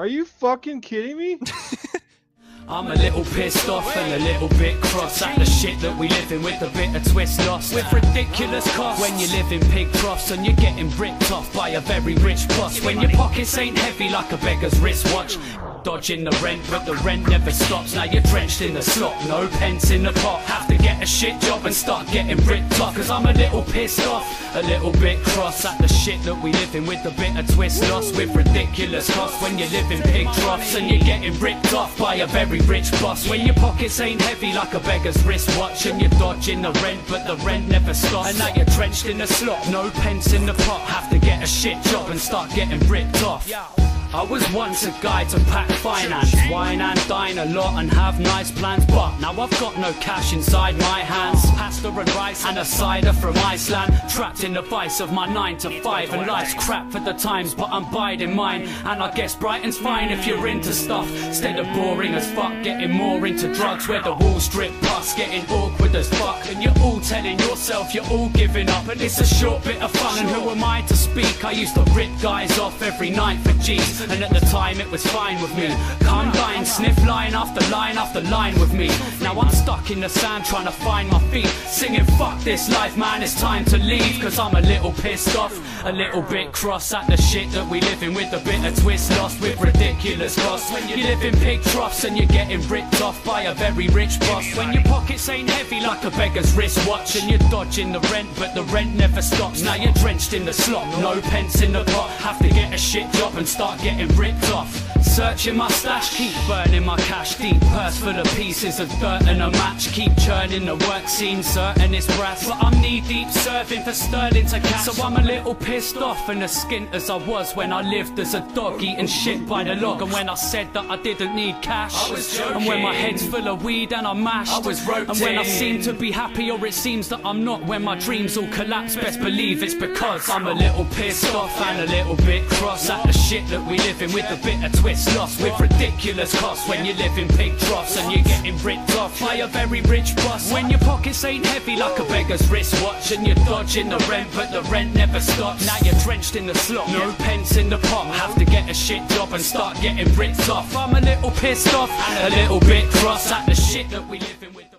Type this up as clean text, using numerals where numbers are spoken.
Are you fucking kidding me? I'm a little pissed off and a little bit cross at the shit that we live in with a bit of twist lost. With ridiculous costs when you live in pig troughs and you're getting ripped off by a very rich boss. When your pockets ain't heavy like a beggar's wristwatch. Dodging the rent, but the rent never stops. Now you're drenched in the slop, no pence in the pot. Have to get a shit job and start getting ripped off. Cause I'm a little pissed off, a little bit cross at the shit that we live in with a bit of twist lost. With ridiculous costs when you live in pig troughs and you're getting ripped off by a very rich boss. When your pockets ain't heavy like a beggar's wristwatch and you're dodging the rent, but the rent never stops. And now you're drenched in the slop, no pence in the pot. Have to get a shit job and start getting ripped off. I was once a guy to pack finance, wine and dine a lot and have nice plans. But now I've got no cash inside my hands. Pasta and rice and a cider from Iceland. Trapped in the vice of my 9 to 5. And life's crap for the times, but I'm biding mine. And I guess Brighton's fine if you're into stuff. Instead of boring as fuck, getting more into drugs. Where the Wall Street bus getting awkward as fuck. And you're all telling yourself you're all giving up. And it's a short bit of fun, and who am I to speak? I used to rip guys off every night for G's. And at the time it was fine with me. Come dine, sniff line after line after line with me. Now I'm stuck in the sand trying to find my feet. Singing fuck this life man, it's time to leave. Cause I'm a little pissed off, a little bit cross at the shit that we live in with a bit of twist lost. With ridiculous costs when you live in pig troughs and you're getting ripped off by a very rich boss. When your pockets ain't heavy like a beggar's wristwatch and you're dodging the rent, but the rent never stops. Now you're drenched in the slop, no pence in the pot. Have to get a shit job and start getting ripped off. Searching my stash, keep burning my cash. Deep purse full of pieces of dirt and a match. Keep churning the work scene, certain it's brass. But I'm knee deep serving for sterling to catch. So I'm a little pissed off and as skint as I was when I lived as a dog eating shit by the log. And when I said that I didn't need cash, I was joking. And when my head's full of weed and I'm mashed, I was roped. And when I seem to be happy or it seems that I'm not, when my dreams all collapse, best believe it's because I'm a little pissed off and a little bit cross at the shit that we live in with a bit of twist lost. With ridiculous costs when you live in pig troughs and you're getting ripped off by a very rich boss. When your pockets ain't heavy like a beggar's wristwatch and you're dodging the rent, but the rent never stops. Now you're drenched in the slop, no pence in the pot. Have to get a shit job and start getting ripped off. I'm a little pissed off and a little bit cross at the shit that we live in with